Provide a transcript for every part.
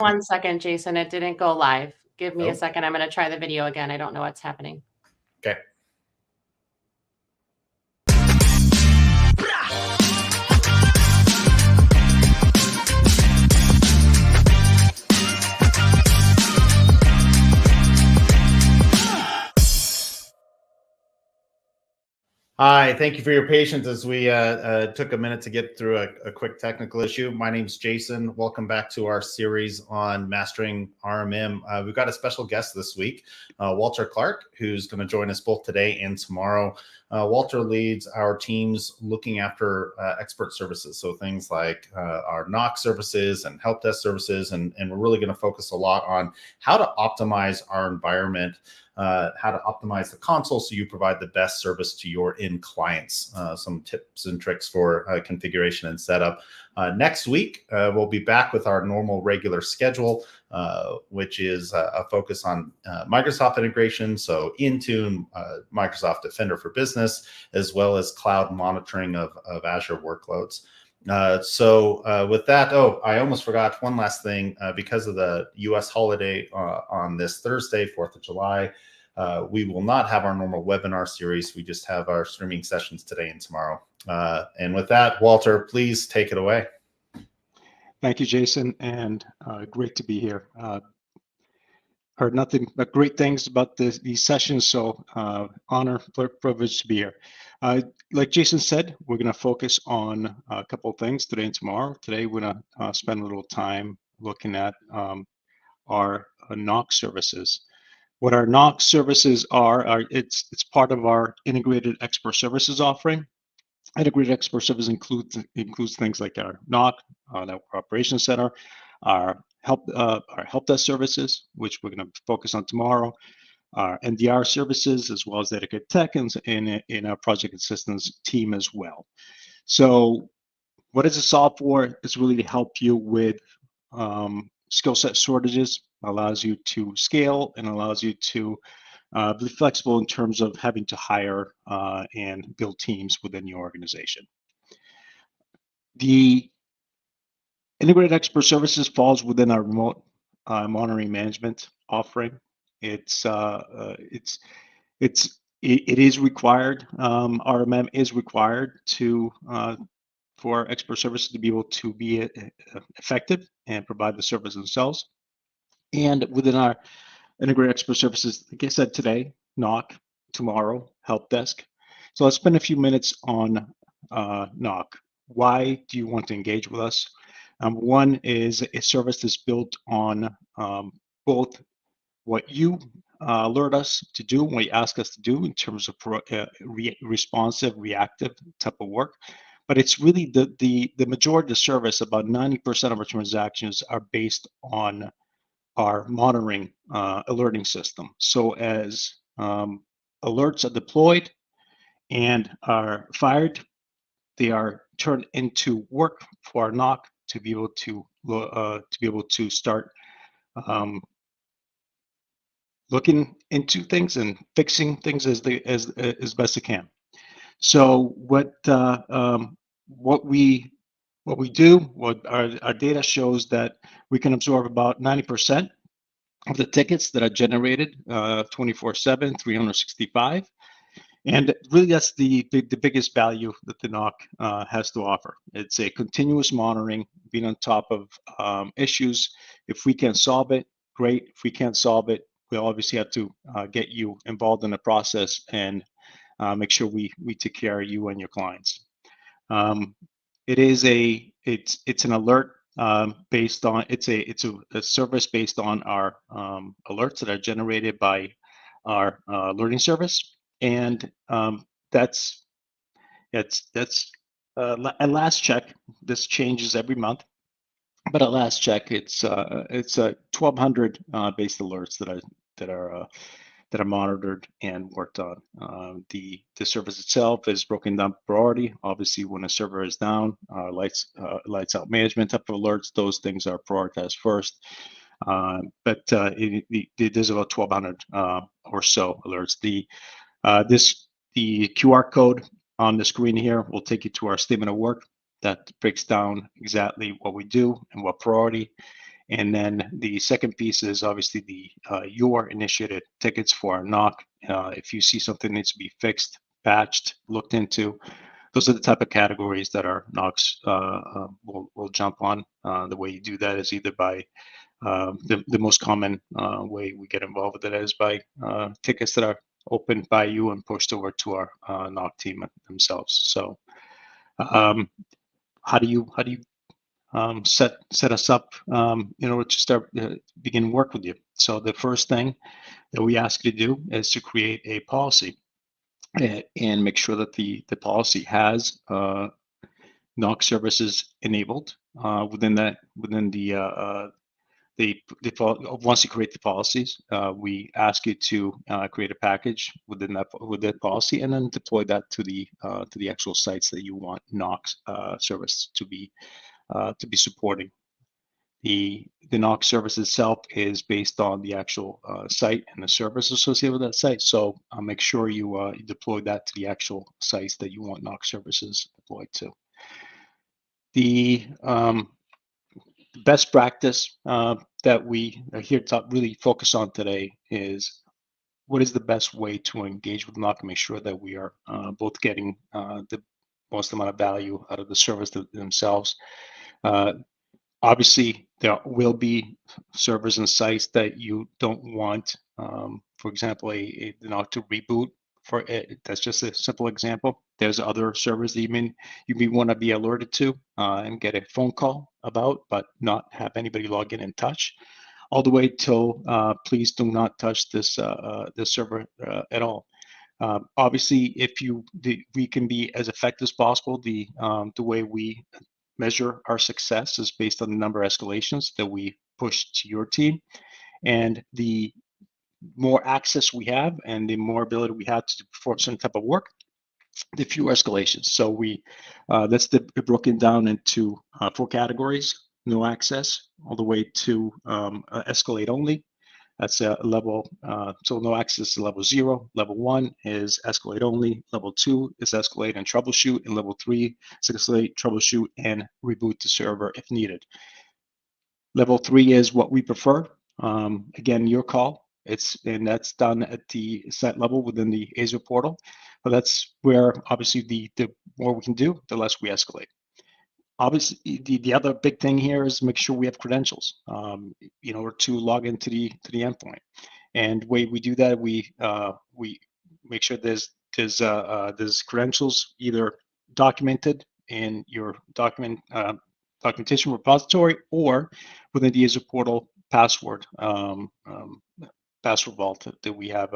1 second, Jason. It didn't go live. Give me Oh. a second. I'm going to try the video again. I don't know what's happening. Okay. Hi, thank you for your patience as we took a minute to get through a quick technical issue. My name's Jason. Welcome back to our series on mastering RMM. We've got a special guest this week, Walter Clark, who's going to join us both today and tomorrow. Walter leads our teams looking after expert services, so things like our NOC services and help desk services, and we're really going to focus a lot on how to optimize our environment, how to optimize the console so you provide the best service to your end clients. Some tips and tricks for configuration and setup. Next week, we'll be back with our normal regular schedule, which is a focus on Microsoft integration, so Intune, Microsoft Defender for Business, as well as cloud monitoring of Azure workloads. With that, I almost forgot one last thing. Because of the U.S. holiday on this Thursday, 4th of July, we will not have our normal webinar series. We just have our streaming sessions today and tomorrow. And with that, Walter, please take it away. Thank you, Jason, and great to be here. Heard nothing but great things about these sessions, so honor, privilege to be here. Like Jason said, we're going to focus on a couple of things today and tomorrow. Today, we're going to spend a little time looking at our NOC services. What our NOC services are it's part of our integrated expert services offering. Integrated expert service includes things like our NOC, Network Operations Center, our help desk services, which we're going to focus on tomorrow, our NDR services, as well as dedicated tech in our project assistance team as well. So, what is the software? It's really to help you with skill set shortages, allows you to scale, and allows you to be flexible in terms of having to hire and build teams within your organization. The integrated expert services falls within our remote monitoring management offering. It is required. RMM is required for expert services to be able to be effective and provide the service themselves. And within our integrated expert services, like I said, today, NOC, tomorrow, help desk. So let's spend a few minutes on NOC. Why do you want to engage with us? One is a service that's built on both what you alert us to do and what you ask us to do in terms of responsive, reactive type of work. But it's really the majority of the service, about 90% of our transactions are based on our monitoring alerting system. So as alerts are deployed and are fired, they are turned into work for our NOC to be able to start looking into things and fixing things as best they can. So what we do, what our data shows that we can absorb about 90% of the tickets that are generated 24/7, 365. And really, that's the biggest value that the NOC has to offer. It's a continuous monitoring, being on top of issues. If we can solve it, great. If we can't solve it, we obviously have to get you involved in the process and make sure we take care of you and your clients. It's an alert based on it's a service based on our alerts that are generated by our alerting service. And that's at last check. This changes every month, but at last check, it's 1,200 based alerts that are monitored and worked on. The service itself is broken down priority. Obviously, when a server is down, lights out management type of alerts, those things are prioritized first. But there's about 1,200 or so alerts. The QR code on the screen here will take you to our statement of work that breaks down exactly what we do and what priority. And then the second piece is obviously the your initiated tickets for our NOC. If you see something needs to be fixed, patched, looked into, those are the type of categories that our NOCs will jump on. The way you do that is either by the most common way we get involved with it is by tickets that are opened by you and pushed over to our NOC team themselves. So how do you set us up in order to start begin work with you? So the first thing that we ask you to do is to create a policy and make sure that the policy has NOC services enabled within the once you create the policies, we ask you to create a package within that policy, and then deploy that to the actual sites that you want NOC service to be supporting. The NOC service itself is based on the actual site and the service associated with that site. So make sure you deploy that to the actual sites that you want NOC services deployed to. The best practice that we are here to really focus on today is what is the best way to engage with NOC and make sure that we are both getting the most amount of value out of the service themselves. Obviously, there will be servers and sites that you don't want, for example, a NOC to reboot. For it, that's just a simple example. There's other servers that you may want to be alerted to and get a phone call about, but not have anybody log in and touch. All the way till please do not touch this server at all. Obviously, we can be as effective as possible. The way we measure our success is based on the number of escalations that we push to your team, and the more access we have and the more ability we have to perform certain type of work, the fewer escalations. So that's broken down into 4 categories: no access, all the way to escalate only. That's a level, so no access to level 0. Level 1 is escalate only. Level 2 is escalate and troubleshoot. And level 3 is escalate, troubleshoot, and reboot the server if needed. Level 3 is what we prefer. Again, your call. And that's done at the site level within the Azure portal. But that's where obviously the more we can do, the less we escalate. Obviously, the other big thing here is make sure we have credentials in order to log into the endpoint. And the way we do that, we make sure there's credentials either documented in your documentation repository or within the Azure portal password vault that we have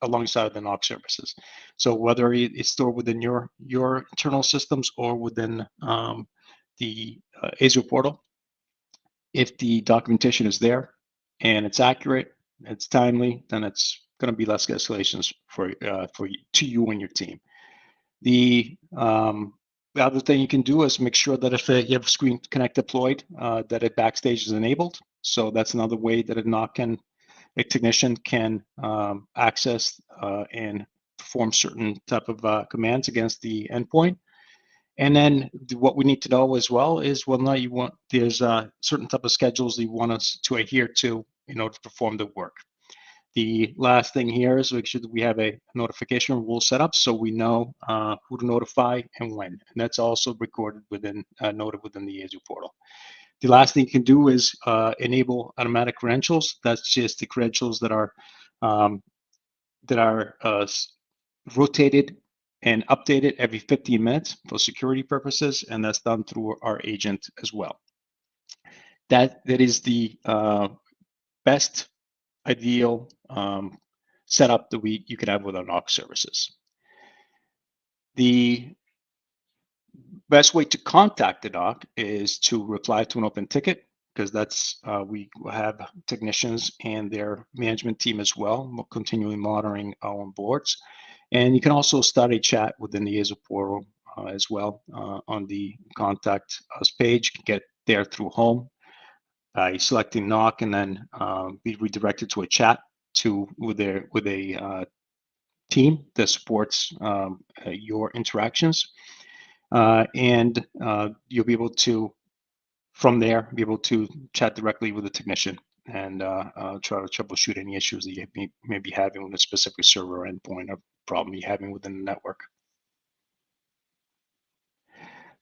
alongside the NOC services. So whether it's stored within your internal systems or within the Azure portal, if the documentation is there and it's accurate, it's timely, then it's going to be less escalations to you and your team. The other thing you can do is make sure that if you have Screen Connect deployed, that a backstage is enabled. So that's another way that a technician can access and perform certain type of commands against the endpoint. And then what we need to know as well is whether or not there's certain type of schedules that you want us to adhere to in order to perform the work. The last thing here is make sure that we have a notification rule set up so we know who to notify and when. And that's also recorded noted within the Azure portal. The last thing you can do is enable automatic credentials. That's just the credentials that are rotated and updated every 15 minutes for security purposes, and that's done through our agent as well. That is the best ideal setup that you can have with our NOC services. The best way to contact the NOC is to reply to an open ticket, because that's we have technicians and their management team as well, continually monitoring our boards. And you can also start a chat within the Azure portal as well on the contact us page. You can get there through home by selecting NOC and then be redirected to a chat with a team that supports your interactions. And you'll be able to from there, be able to chat directly with the technician and try to troubleshoot any issues that you may be having with a specific server endpoint or problem you're having within the network.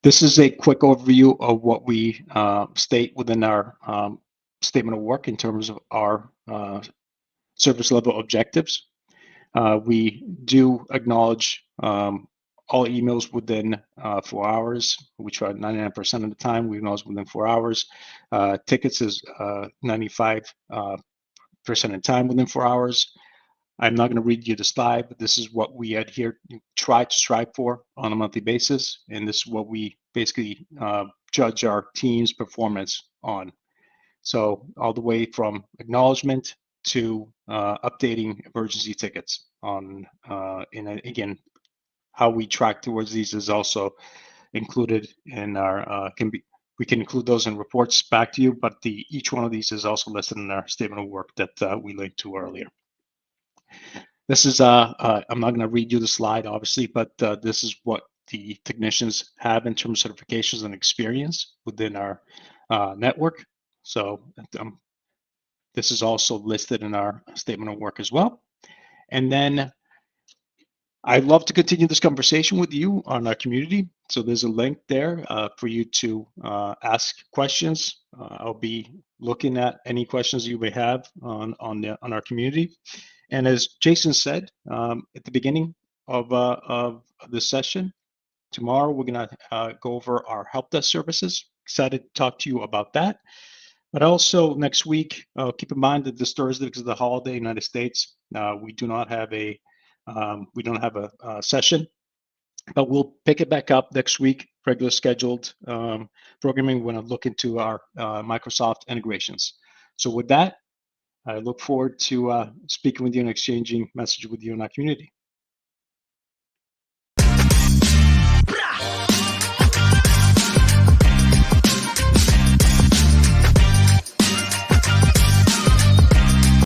This is a quick overview of what we state within our statement of work in terms of our service level objectives. We do acknowledge all emails within 4 hours. We try 99% of the time. We acknowledge within 4 hours. Tickets is 95% of the time within 4 hours. I'm not going to read you the slide, but this is what we try to strive for on a monthly basis, and this is what we basically judge our team's performance on. So all the way from acknowledgement to updating emergency tickets on, and again, how we track towards these is also included in our, we can include those in reports back to you, but each one of these is also listed in our statement of work that we linked to earlier. This is, I'm not going to read you the slide, obviously, but this is what the technicians have in terms of certifications and experience within our network. So this is also listed in our statement of work as well. And then I'd love to continue this conversation with you on our community. So there's a link there for you to ask questions. I'll be looking at any questions you may have on our community. And as Jason said at the beginning of this session, tomorrow we're going to go over our help desk services. Excited to talk to you about that. But also next week, keep in mind that this Thursday, because of the holiday in the United States, we do not have a session, but we'll pick it back up next week. Regular scheduled programming. We're going to look into our Microsoft integrations. So with that, I look forward to speaking with you and exchanging messages with you in our community.